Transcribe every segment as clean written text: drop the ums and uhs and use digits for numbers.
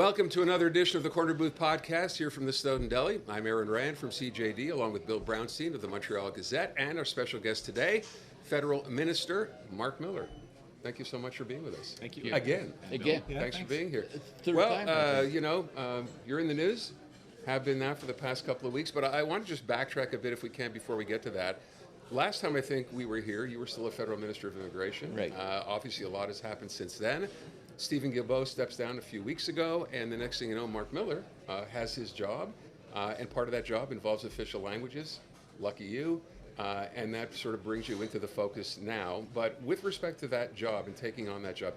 Welcome to another edition of the Corner Booth Podcast here from the Snowdon Deli. I'm Aaron Rand from CJD, along with Bill Brownstein of the Montreal Gazette, and our special guest today, Federal Minister Marc Miller. Thank you so much for being with us. Thank you. Again. Yeah, Thanks for being here. Third time, you're in the news, have been now for the past couple of weeks, but I want to just backtrack a bit if we can before we get to that. Last time I think we were here, you were still a Federal Minister of Immigration. Right. Obviously, a lot has happened since then. Stephen Guilbeault steps down a few weeks ago, and the next thing you know, Marc Miller has his job, and part of that job involves official languages. Lucky you. And that sort of brings you into the focus now. But with respect to that job and taking on that job,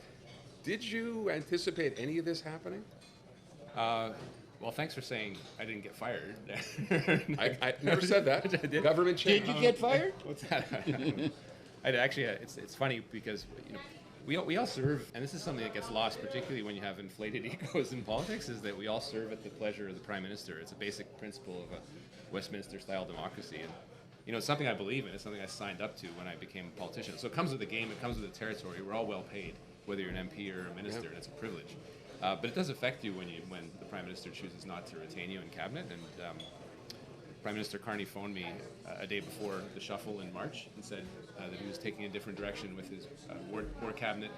did you anticipate any of this happening? Well, thanks for saying I didn't get fired. I never said that. Government change. Did you get fired? What's that? I actually, it's funny because we all serve, and this is something that gets lost, particularly when you have inflated egos in politics, is that we all serve at the pleasure of the Prime Minister. It's a basic principle of a Westminster-style democracy, and it's something I believe in. It's something I signed up to when I became a politician. So it comes with the game. It comes with the territory. We're all well paid, whether you're an MP or a minister, and it's a privilege. But it does affect you when the Prime Minister chooses not to retain you in cabinet. And Prime Minister Carney phoned me a day before the shuffle in March and said that he was taking a different direction with his war cabinet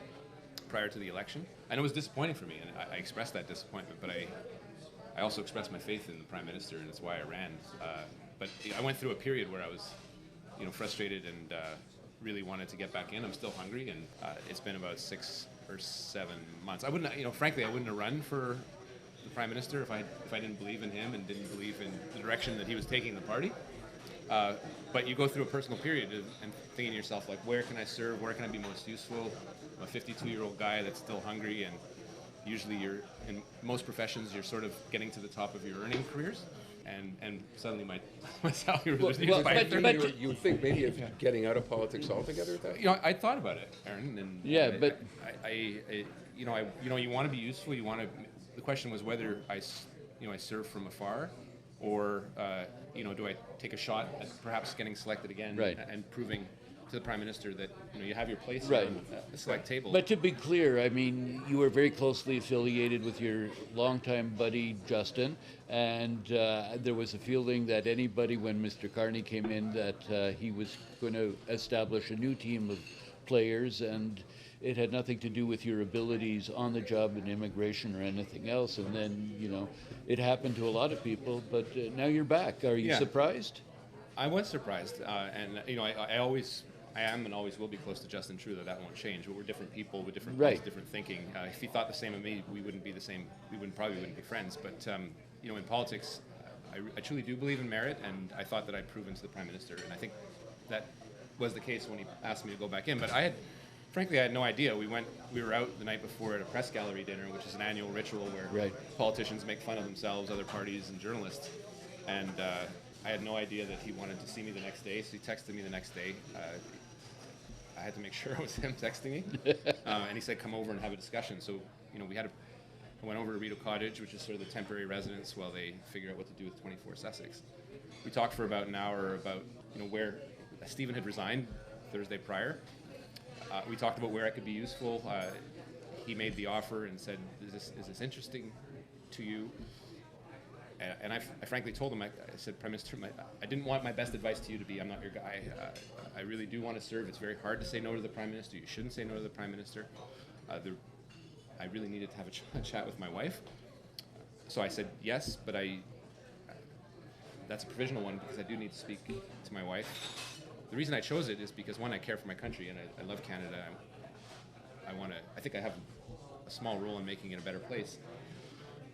prior to the election. And it was disappointing for me, and I expressed that disappointment. But I also expressed my faith in the Prime Minister, and it's why I ran. But I went through a period where I was, frustrated and really wanted to get back in. I'm still hungry, and it's been about 6 or 7 months. I wouldn't, frankly, I wouldn't have run for the Prime Minister if I didn't believe in him and didn't believe in the direction that he was taking the party. But you go through a personal period and thinking to yourself, like, where can I serve? Where can I be most useful? I'm a 52-year-old guy that's still hungry, and usually in most professions, you're sort of getting to the top of your earning careers. And suddenly my salary was reduced by a third. You would think maybe of getting out of politics altogether at that? I thought about it, Aaron. And you want to be useful. The question was whether I serve from afar, or do I take a shot at perhaps getting selected again, right, and proving to the Prime Minister that you have your place right on the select table. But to be clear, I mean, you were very closely affiliated with your longtime buddy Justin, and there was a feeling that anybody, when Mr. Carney came in, that he was going to establish a new team of players, and it had nothing to do with your abilities on the job in immigration or anything else. And then, it happened to a lot of people, but now you're back. Are you surprised? I was surprised, and I am and always will be close to Justin Trudeau. That won't change. But we're different people with different goals, different thinking. If he thought the same of me, we wouldn't be the same. We probably wouldn't be friends. But in politics, I truly do believe in merit, and I thought that I'd proven to the Prime Minister, and I think that was the case when he asked me to go back in. But frankly, I had no idea. We were out the night before at a press gallery dinner, which is an annual ritual where politicians make fun of themselves, other parties, and journalists. And I had no idea that he wanted to see me the next day, so he texted me the next day. I had to make sure it was him texting me, and he said, "Come over and have a discussion." So, I went over to Rideau Cottage, which is sort of the temporary residence while they figure out what to do with 24 Sussex. We talked for about an hour about, where Stephen had resigned Thursday prior. We talked about where I could be useful. He made the offer and said, "Is this interesting to you?" And I frankly told him, I said, "Prime Minister, I didn't want my best advice to you to be, I'm not your guy. I really do want to serve. It's very hard to say no to the Prime Minister. You shouldn't say no to the Prime Minister." I really needed to have a chat with my wife. So I said yes, but that's a provisional one because I do need to speak to my wife. The reason I chose it is because, one, I care for my country and I love Canada. I think I have a small role in making it a better place.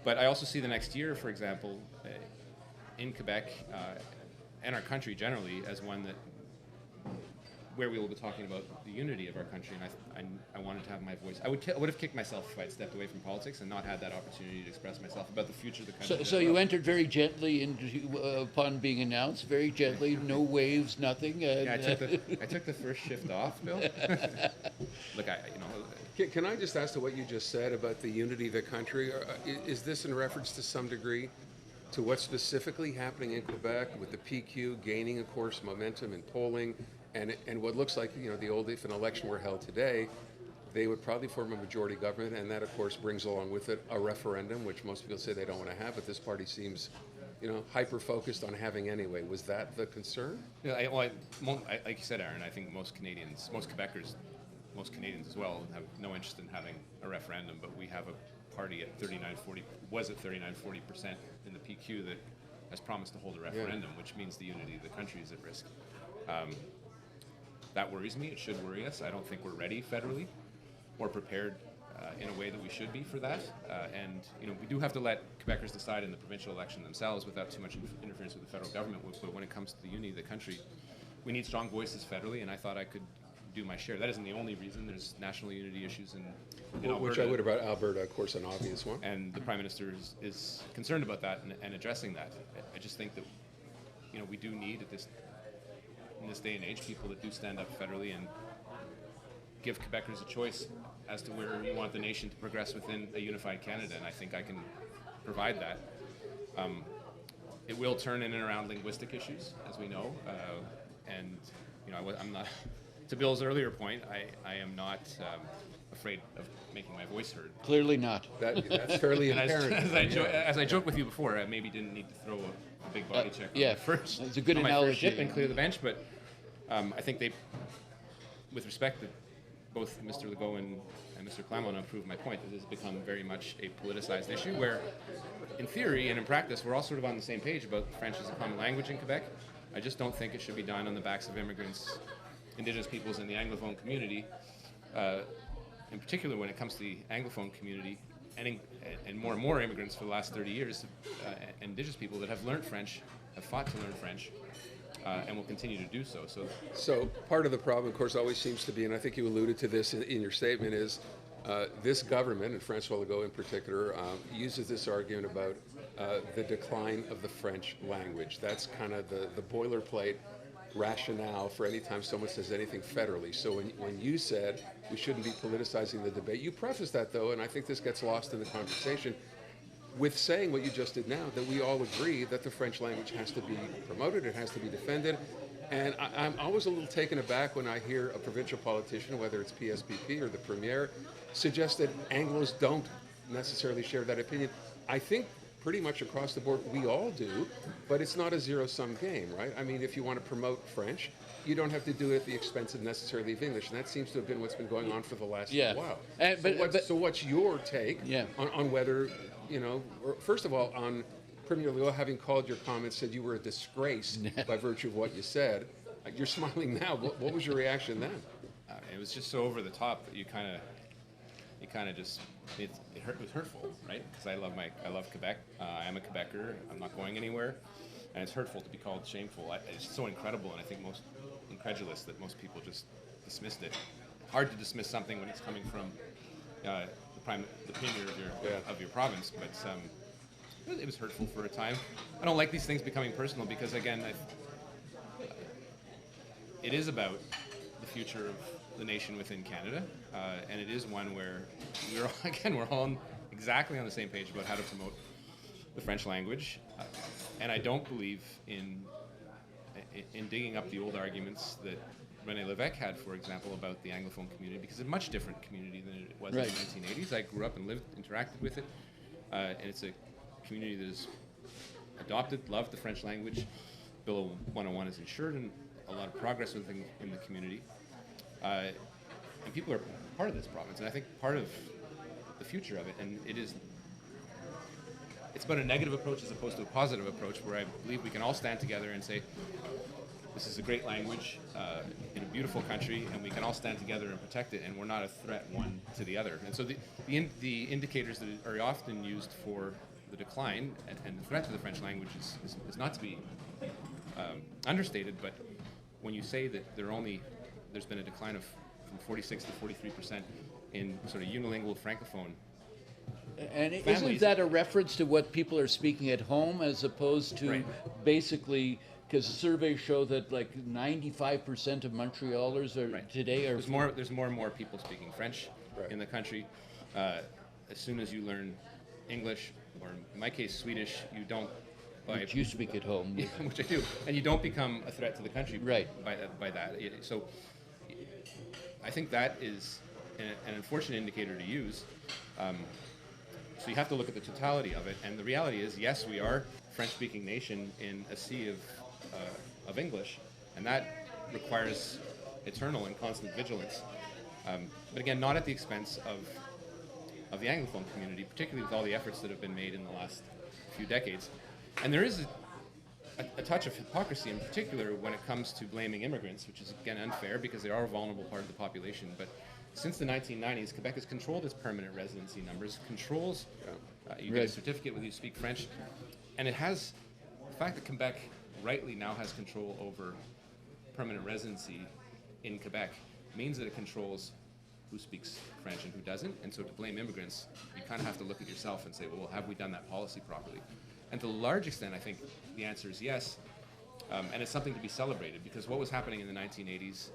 But I also see the next year, for example, in Quebec and our country generally, as one where we will be talking about the unity of our country, and I wanted to have my voice. I would have kicked myself if I'd stepped away from politics and not had that opportunity to express myself about the future of the country. So you entered very gently upon being announced, very gently, no waves, nothing. I took the first shift off, Bill. Look, Can I just ask to what you just said about the unity of the country? Is this in reference to some degree to what's specifically happening in Quebec with the PQ gaining, of course, momentum in polling, and what looks like, the old, if an election were held today, they would probably form a majority government, and that, of course, brings along with it a referendum, which most people say they don't want to have, but this party seems, hyper-focused on having anyway. Was that the concern? Yeah, like you said, Aaron, I think most Canadians, most Quebecers, most Canadians as well, have no interest in having a referendum, but we have a party at 39-40% in the PQ that has promised to hold a referendum, which means the unity of the country is at risk. That worries me. It should worry us. I don't think we're ready federally or prepared in a way that we should be for that. And we do have to let Quebecers decide in the provincial election themselves without too much interference with the federal government. But when it comes to the unity of the country, we need strong voices federally, and I thought I could do my share. That isn't the only reason. There's national unity issues in Alberta. Which I would about Alberta, of course, an obvious one. And the Prime Minister is concerned about that and addressing that. I just think that we do need in this day and age people that do stand up federally and give Quebecers a choice as to where we want the nation to progress within a unified Canada, and I think I can provide that. It will turn in and around linguistic issues, as we know, and I'm not. To Bill's earlier point, I am not afraid of making my voice heard. Clearly not. That's fairly apparent. As I joked with you before, I maybe didn't need to throw a big body check on first. That's a good on my analogy. first ship and clear the bench, but I think they, with respect, that both Mr. Legault and Mr. Clamont have proved my point. That this has become very much a politicized issue where, in theory and in practice, we're all sort of on the same page about French as a common language in Quebec. I just don't think it should be done on the backs of immigrants, Indigenous peoples in the Anglophone community, in particular when it comes to the Anglophone community, and more immigrants for the last 30 years, Indigenous people that have learned French, have fought to learn French, and will continue to do so. So part of the problem, of course, always seems to be, and I think you alluded to this in your statement, is this government, and François Legault in particular, uses this argument about the decline of the French language. That's kind of the boilerplate rationale for any time someone says anything federally. So when you said we shouldn't be politicizing the debate, you prefaced that, though, and I think this gets lost in the conversation, with saying what you just did now, that we all agree that the French language has to be promoted, it has to be defended. And I'm always a little taken aback when I hear a provincial politician, whether it's PSPP or the Premier, suggest that Anglos don't necessarily share that opinion. I think pretty much across the board we all do, but it's not a zero-sum game, right? I mean, if you want to promote French, you don't have to do it at the expense of necessarily of English, and that seems to have been what's been going on for the last while. So what's your take on whether, first of all, on Premier Legault having called your comments, said you were a disgrace by virtue of what you said. You're smiling now. What was your reaction then? It was just so over the top that you kind of just, it was hurtful, right? Because I love Quebec. I am a Quebecer. I'm not going anywhere, and it's hurtful to be called shameful. It's so incredible, and I think most incredulous that most people just dismissed it. Hard to dismiss something when it's coming from the premier of your province, but it was hurtful for a time. I don't like these things becoming personal because, again, it is about the future of the nation within Canada, and it is one where we're all exactly on the same page about how to promote the French language, and I don't believe in digging up the old arguments that René Lévesque had, for example, about the Anglophone community, because it's a much different community than it was in the 1980s. I grew up and interacted with it, and it's a community that has adopted, loved the French language. Bill 101 is ensured, and a lot of progress within the community. And people are part of this province, and I think part of the future of it, and it's about a negative approach as opposed to a positive approach, where I believe we can all stand together and say, this is a great language in a beautiful country, and we can all stand together and protect it, and we're not a threat one to the other. And so the indicators that are often used for the decline and the threat to the French language is not to be understated, but when you say that there's been a decline of from 46 to 43% in sort of unilingual francophone and families. Isn't that a reference to what people are speaking at home as opposed to basically, because surveys show that like 95% of Montrealers today are... There's more and more people speaking French in the country. As soon as you learn English, or in my case Swedish, you don't... Which you speak at home. Which I do. And you don't become a threat to the country by that. So I think that is an unfortunate indicator to use. So you have to look at the totality of it, and the reality is, yes, we are a French-speaking nation in a sea of English, and that requires eternal and constant vigilance. But again, not at the expense of the Anglophone community, particularly with all the efforts that have been made in the last few decades. And there is a touch of hypocrisy, in particular when it comes to blaming immigrants, which is again unfair because they are a vulnerable part of the population. But since the 1990s, Quebec has controlled its permanent residency numbers, controls you get a certificate whether you speak French, and it has the fact that Quebec rightly now has control over permanent residency in Quebec means that it controls who speaks French and who doesn't. And so to blame immigrants, you kind of have to look at yourself and say, well, have we done that policy properly? And to a large extent, I think the answer is yes. And it's something to be celebrated, because what was happening in the 1980s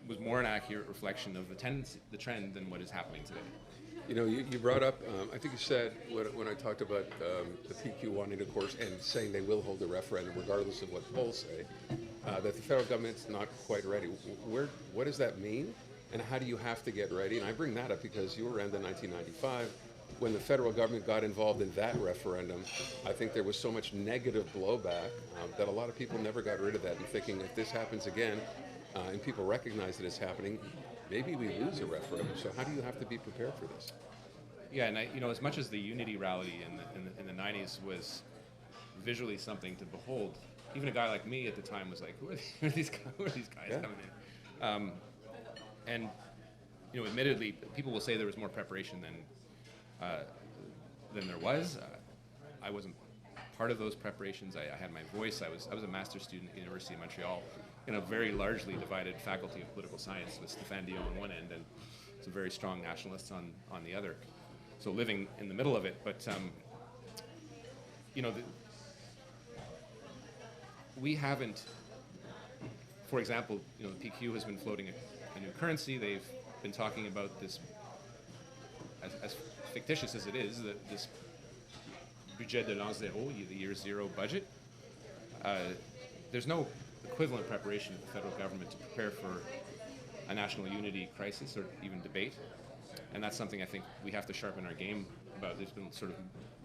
was more an accurate reflection of the trend than what is happening today. You know, you brought up, I think you said when I talked about the PQ wanting, of course, and saying they will hold a referendum regardless of what polls say, that the federal government's not quite ready. What does that mean? And how do you have to get ready? And I bring that up because you were around in 1995 when the federal government got involved in that referendum. I think there was so much negative blowback that a lot of people never got rid of that, and thinking if this happens again, and people recognize that it's happening, maybe we lose a referendum. So how do you have to be prepared for this? Yeah, and as much as the unity rally in the 90s was visually something to behold, even a guy like me at the time was like, who are these guys coming in? And admittedly, people will say there was more preparation than there was. I wasn't part of those preparations. I had my voice. I was a master's student at the University of Montreal in a very largely divided faculty of political science with Stéphane Dion on one end and some very strong nationalists on the other. So living in the middle of it, but we haven't. For example, the PQ has been floating a new currency. They've been talking about this, as fictitious as it is, this budget de l'an zéro, the year zero budget. There's no equivalent preparation of the federal government to prepare for a national unity crisis or even debate. And that's something I think we have to sharpen our game about. There's been sort of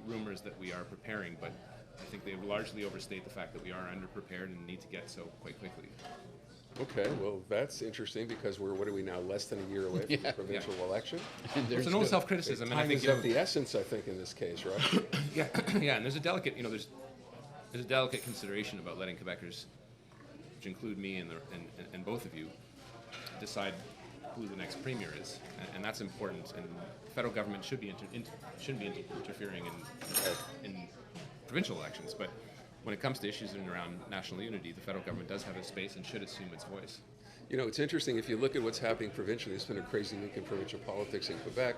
rumors that we are preparing, but I think they largely overstate the fact that we are underprepared and need to get so quite quickly. Okay, well, that's interesting because what are we now, less than a year away from the provincial election? And there's an old self-criticism. Time is of the essence, I think, in this case, right? yeah, and there's a delicate, there's a delicate consideration about letting Quebecers, which include me and both of you, decide who the next premier is, and that's important. And the federal government shouldn't be interfering in provincial elections, but when it comes to issues in and around national unity, the federal government does have a space and should assume its voice. It's interesting, if you look at what's happening provincially, it's been a crazy week in provincial politics in Quebec.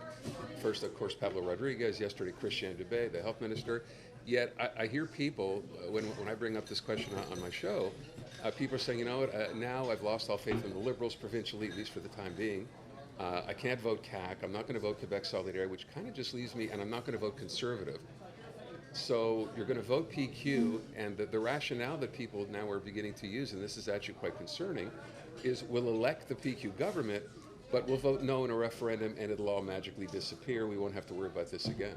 First, of course, Pablo Rodriguez, yesterday Christian Dubé, the health minister. Yet I hear people, when I bring up this question on my show, people are saying, now I've lost all faith in the Liberals provincially, at least for the time being. I can't vote CAC, I'm not going to vote Quebec Solidaire, which kind of just leaves me, and I'm not going to vote Conservative. So you're going to vote PQ, and the rationale that people now are beginning to use, and this is actually quite concerning, is we'll elect the PQ government, but we'll vote no in a referendum and it'll all magically disappear. We won't have to worry about this again.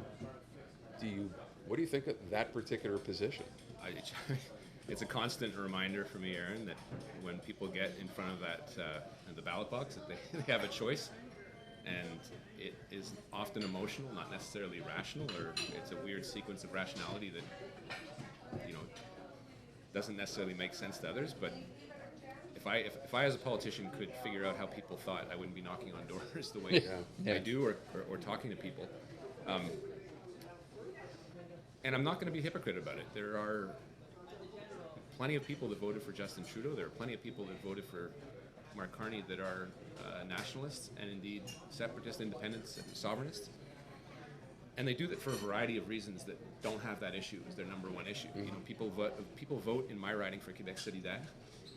What do you think of that particular position? It's a constant reminder for me, Aaron, that when people get in front of the ballot box, that they have a choice. And it is often emotional, not necessarily rational, or it's a weird sequence of rationality that, doesn't necessarily make sense to others. But if I as a politician could figure out how people thought, I wouldn't be knocking on doors the way I do, or talking to people. And I'm not going to be a hypocrite about it. There are plenty of people that voted for Justin Trudeau. There are plenty of people that voted for Mark Carney that are nationalists and indeed separatists, independents, and sovereignists. And they do that for a variety of reasons that don't have that issue as their number one issue. People vote in my riding for Quebec Solidaire,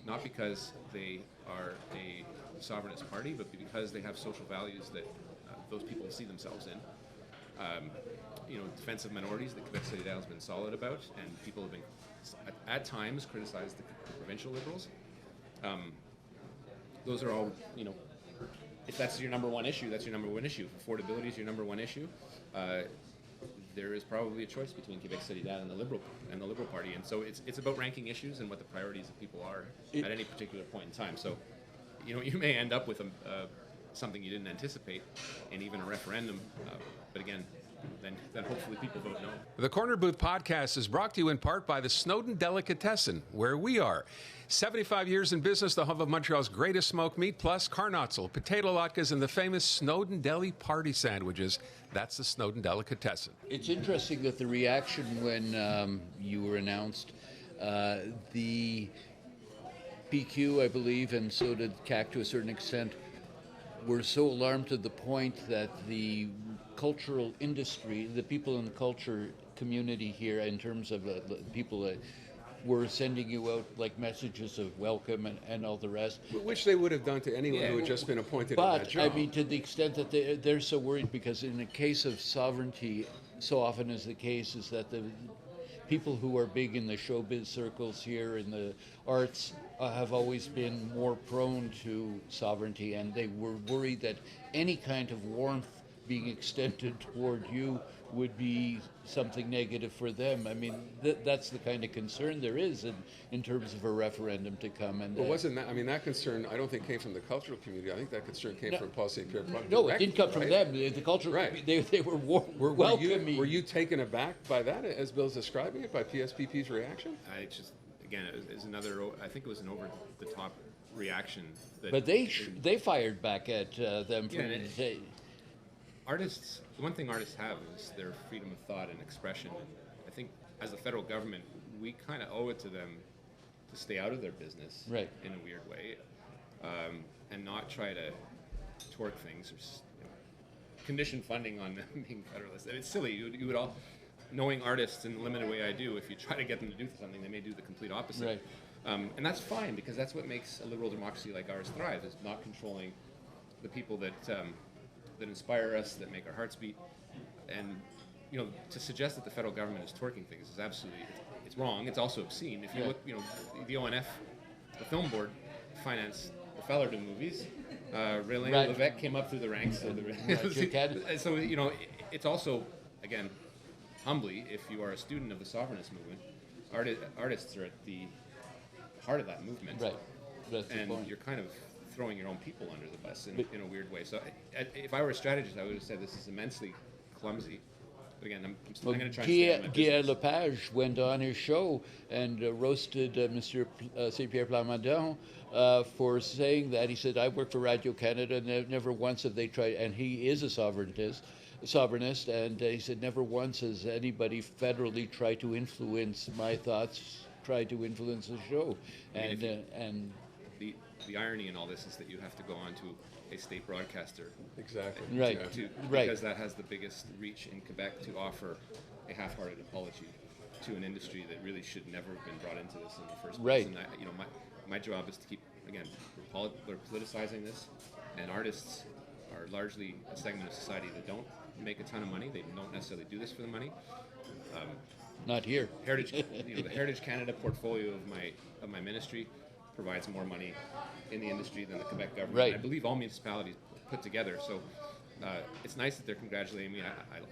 not because they are a sovereignist party, but because they have social values that those people see themselves in. Defense of minorities that Quebec Solidaire has been solid about, and people have been at times criticized the provincial Liberals. Those are all, if that's your number one issue, that's your number one issue. If affordability is your number one issue, there is probably a choice between Quebec City Dad and the Liberal Party. And so it's about ranking issues and what the priorities of people are at any particular point in time. So, you may end up with something you didn't anticipate in even a referendum. But again, then hopefully people vote no. The Corner Booth podcast is brought to you in part by the Snowdon Delicatessen, where we are. 75 years in business, the home of Montreal's greatest smoked meat, plus carnotzel, potato latkes, and the famous Snowdon Deli party sandwiches. That's the Snowdon Delicatessen. It's interesting that the reaction when you were announced, the PQ, I believe, and so did CAC to a certain extent, were so alarmed to the point that the cultural industry, the people in the culture community here, in terms of people were sending you out like messages of welcome and all the rest. Which they would have done to anyone who had just been appointed in that job. But, I mean, to the extent that they're so worried, because in the case of sovereignty, so often is the case, is that the people who are big in the showbiz circles here in the arts have always been more prone to sovereignty, and they were worried that any kind of warmth being extended toward you would be something negative for them. I mean, that's the kind of concern there is in terms of a referendum to come. And But wasn't that, I mean, that concern, I don't think came from the cultural community. I think that concern came from Paul St. Pierre. No, it didn't come from them. The cultural community, they were welcoming. Were you taken aback by that, as Bill's describing it, by PSPP's reaction? Again, it was another, I think it was an over-the-top reaction. But they fired back at them for artists, the one thing artists have is their freedom of thought and expression. I think as the federal government, we kind of owe it to them to stay out of their business in a weird way, and not try to torque things or condition funding on them being federalist. And it's silly. You would all, knowing artists in the limited way I do, if you try to get them to do something, they may do the complete opposite. Right. And that's fine, because that's what makes a liberal democracy like ours thrive, is not controlling the people that inspire us, that make our hearts beat. And to suggest that the federal government is torquing things is absolutely, it's wrong. It's also obscene. If you look, the ONF, the film board, financed the Fellerton movies. Rélé Levesque came up through the ranks. So it's also, again, humbly, if you are a student of the sovereignist movement, artists are at the heart of that movement. Right. That's the point. You're kind of throwing your own people under the bus in a weird way. So if I were a strategist, I would have said this is immensely clumsy. But again, I'm going to try and Guy Lepage went on his show and roasted Monsieur St. Pierre Plamondon for saying that. He said, I work for Radio Canada, and never once have they tried, and he is a sovereignist, and he said, never once has anybody federally tried to influence my thoughts, tried to influence the show. The irony in all this is that you have to go on to a state broadcaster. Exactly. Right. Because that has the biggest reach in Quebec to offer a half-hearted apology to an industry that really should never have been brought into this in the first place. Right. And my job is to keep, again, we're politicizing this, and artists are largely a segment of society that don't make a ton of money. They don't necessarily do this for the money. Not here. Heritage, the Heritage Canada portfolio of my ministry provides more money in the industry than the Quebec government. Right. I believe all municipalities put together. So it's nice that they're congratulating me.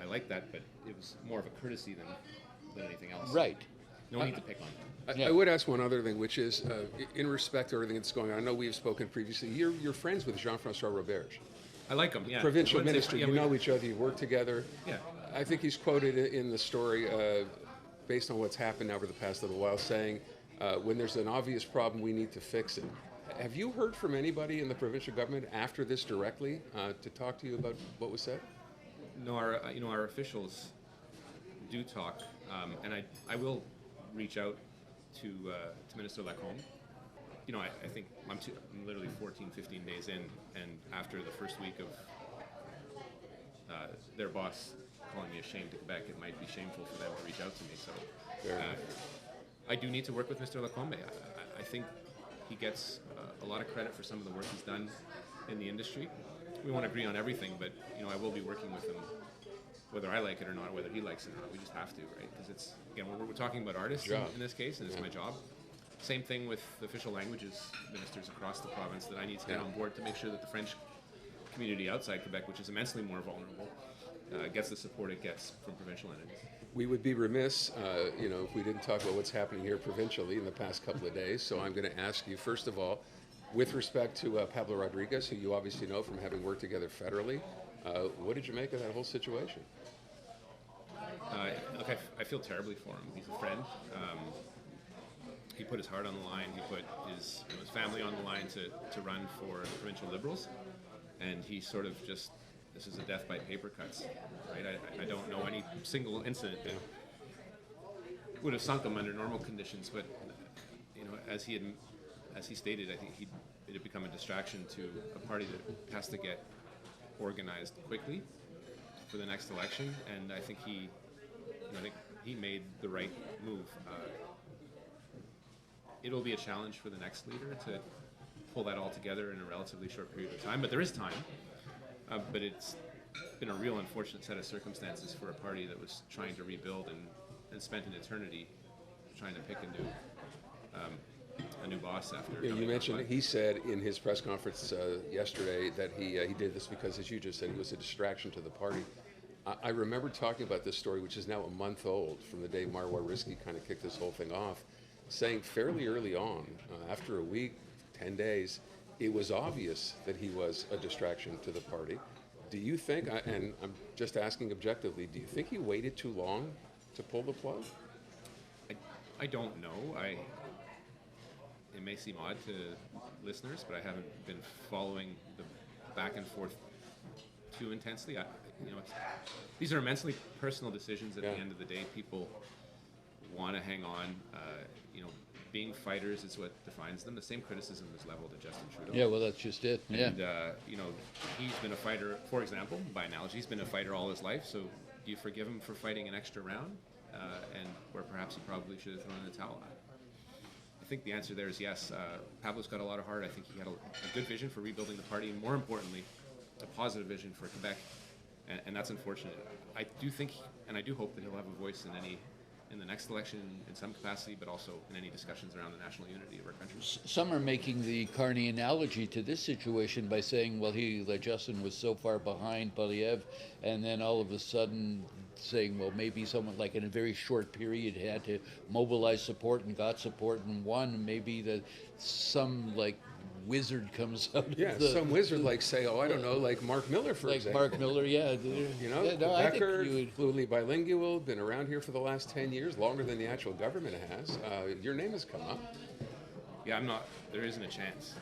I like that, but it was more of a courtesy than anything else. Right. No need to pick on them. I would ask one other thing, which is, in respect to everything that's going on, I know we've spoken previously, you're friends with Jean-François Roberge. I like him, yeah. Provincial minister, you know each other, you work together. Yeah. I think he's quoted in the story, based on what's happened over the past little while, saying, when there's an obvious problem, we need to fix it. Have you heard from anybody in the provincial government after this directly to talk to you about what was said? No, our officials do talk, and I will reach out to Minister Lacombe. I think I'm literally 14, 15 days in, and after the first week of their boss calling me ashamed to Quebec, it might be shameful for them to reach out to me. So I do need to work with Mr. Lacombe. I think he gets a lot of credit for some of the work he's done in the industry. We won't agree on everything, but I will be working with him, whether I like it or not, whether he likes it or not. We just have to, right? Because it's, again, we're talking about artists in this case, and it's my job. Same thing with the official languages ministers across the province, that I need to get on board to make sure that the French community outside Quebec, which is immensely more vulnerable, gets the support it gets from provincial entities. We would be remiss, if we didn't talk about what's happening here provincially in the past couple of days. So I'm going to ask you, first of all, with respect to Pablo Rodriguez, who you obviously know from having worked together federally, what did you make of that whole situation? Look, I feel terribly for him. He's a friend. He put his heart on the line. He put his family on the line to run for the provincial Liberals, and he sort of just, this is a death by paper cuts, right? I don't know any single incident that would have sunk him under normal conditions, but as he stated, I think it had become a distraction to a party that has to get organized quickly for the next election, and I think he made the right move. It'll be a challenge for the next leader to pull that all together in a relatively short period of time, but there is time. But it's been a real unfortunate set of circumstances for a party that was trying to rebuild and spent an eternity trying to pick a new boss after. Yeah, you mentioned, he said in his press conference yesterday that he did this because, as you just said, he was a distraction to the party. I remember talking about this story, which is now a month old, from the day Marwa Risky kind of kicked this whole thing off, saying fairly early on, after a week, 10 days, it was obvious that he was a distraction to the party. Do you think, and I'm just asking objectively, do you think he waited too long to pull the plug? I don't know. It may seem odd to listeners, but I haven't been following the back and forth too intensely. These are immensely personal decisions at the end of the day. People want to hang on. Being fighters is what defines them. The same criticism was leveled at Justin Trudeau. Yeah, well, that's just it. Yeah. And, he's been a fighter, for example, by analogy, he's been a fighter all his life, so do you forgive him for fighting an extra round? And where perhaps he probably should have thrown in the towel. I think the answer there is yes. Pablo's got a lot of heart. I think he had a good vision for rebuilding the party, and more importantly, a positive vision for Quebec, and that's unfortunate. I do think, and I do hope that he'll have a voice in the next election in some capacity, but also in any discussions around the national unity of our country. Some are making the Carney analogy to this situation by saying, well, Justin was so far behind Polyev, and then all of a sudden saying, well, maybe someone like in a very short period had to mobilize support and got support and won. Maybe that some wizard comes out. Yeah, some wizard say, like Marc Miller, for example. Like Marc Miller, yeah. Quebecer, fluently bilingual, been around here for the last 10 years, longer than the actual government has. Your name has come up. Yeah, there isn't a chance.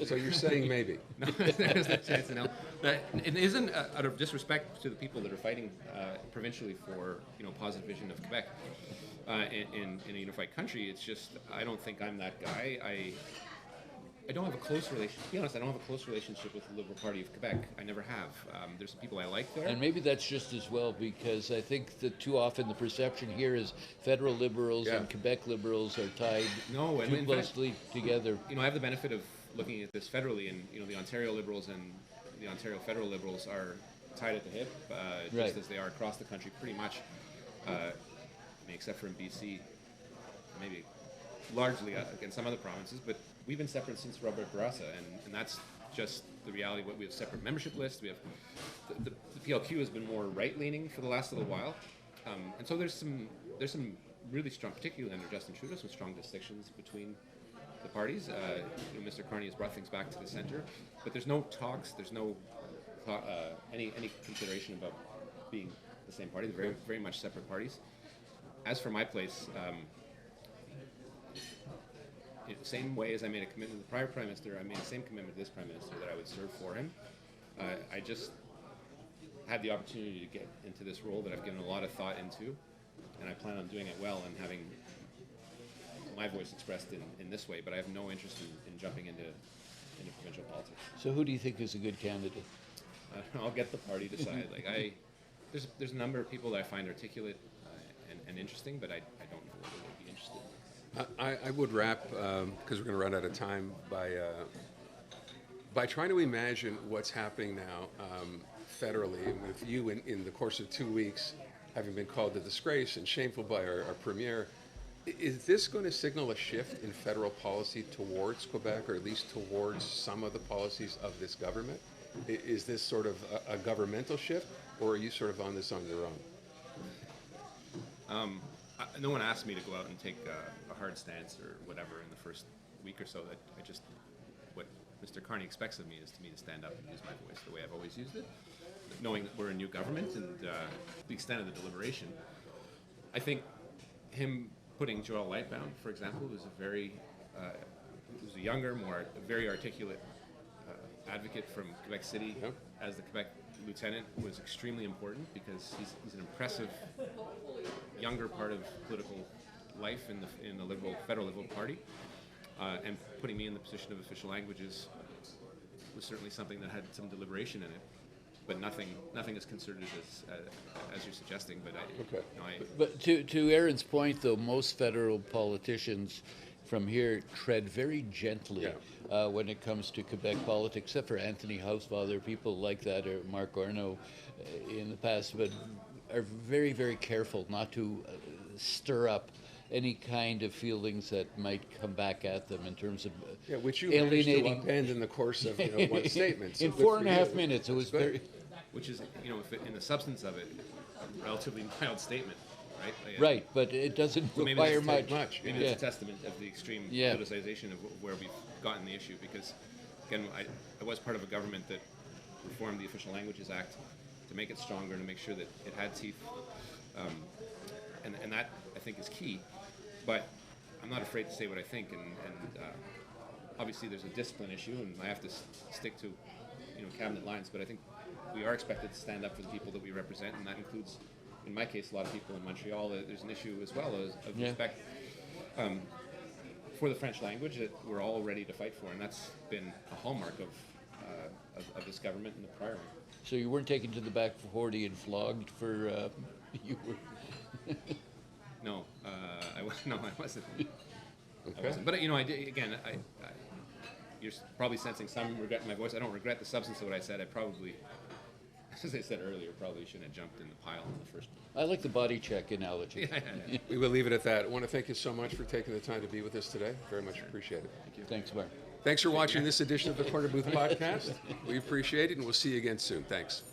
So you're saying maybe? No, there isn't a chance. No, it isn't out of disrespect to the people that are fighting provincially for positive vision of Quebec in a unified country. It's just I don't think I'm that guy. I don't have a close relationship. To be honest, I don't have a close relationship with the Liberal Party of Quebec. I never have. There's some people I like there. And maybe that's just as well, because I think that too often the perception here is federal Liberals and Quebec Liberals are tied too closely together. I have the benefit of looking at this federally, and the Ontario Liberals and the Ontario federal Liberals are tied at the hip, just as they are across the country, pretty much. Except for in BC, maybe largely against some other provinces, but we've been separate since Robert Bourassa, and that's just the reality. We have separate membership lists. We have the PLQ has been more right-leaning for the last little while, and so there's some really strong, particularly under Justin Trudeau, some strong distinctions between the parties. Mr. Carney has brought things back to the center, but there's no talks. There's no any consideration about being the same party. They're very very much separate parties. As for my place. In the same way as I made a commitment to the prior Prime Minister, I made the same commitment to this Prime Minister that I would serve for him. I just had the opportunity to get into this role that I've given a lot of thought into, and I plan on doing it well and having my voice expressed in this way, but I have no interest in jumping into provincial politics. So who do you think is a good candidate? I'll get the party to decide. There's a number of people that I find articulate and interesting, but I don't know whether they'd be interested. I would wrap, because we're going to run out of time, by trying to imagine what's happening now federally, with you in the course of 2 weeks having been called a disgrace and shameful by our premier. Is this going to signal a shift in federal policy towards Quebec, or at least towards some of the policies of this government? Is this sort of a governmental shift, or are you sort of on this on your own? No one asked me to go out and take a hard stance or whatever in the first week or so. That what Mr. Carney expects of me is to stand up and use my voice the way I've always used it, knowing that we're a new government and the extent of the deliberation. I think him putting Joel Lightbound, for example, was was a younger, very articulate advocate from Quebec City as the Quebec lieutenant was extremely important, because he's an impressive younger part of political life in the federal Liberal Party, and putting me in the position of official languages was certainly something that had some deliberation in it, but nothing as concerted as you're suggesting. But to Aaron's point, though, most federal politicians from here tread very gently when it comes to Quebec politics, except for Anthony Hausfather, people like that, or Marc Carney in the past, but are very, very careful not to stir up any kind of feelings that might come back at them in terms of which you alienating. managed to upend in the course of one statement. So in 4.5 minutes, it was very. Which is, in the substance of it, a relatively mild statement, right? Right, but it doesn't require much. Maybe it's a testament of the extreme politicization of where we've gotten the issue, because, again, I was part of a government that reformed the Official Languages Act to make it stronger, to make sure that it had teeth, and that, I think, is key. But I'm not afraid to say what I think, and obviously there's a discipline issue, and I have to stick to cabinet lines, but I think we are expected to stand up for the people that we represent, and that includes, in my case, a lot of people in Montreal. There's an issue as well of respect for the French language that we're all ready to fight for, and that's been a hallmark of this government and the prior one. So you weren't taken to the back 40 and flogged for you were. No, I wasn't. Okay. I wasn't. But I did, again. You're probably sensing some regret in my voice. I don't regret the substance of what I said. I probably, as I said earlier, probably shouldn't have jumped in the pile in the first one. I like the body check analogy. We will leave it at that. I want to thank you so much for taking the time to be with us today. Very much appreciate it. Thank you. Thanks, Mark. Thanks for watching this edition of the Corner Booth Podcast. We appreciate it, and we'll see you again soon. Thanks.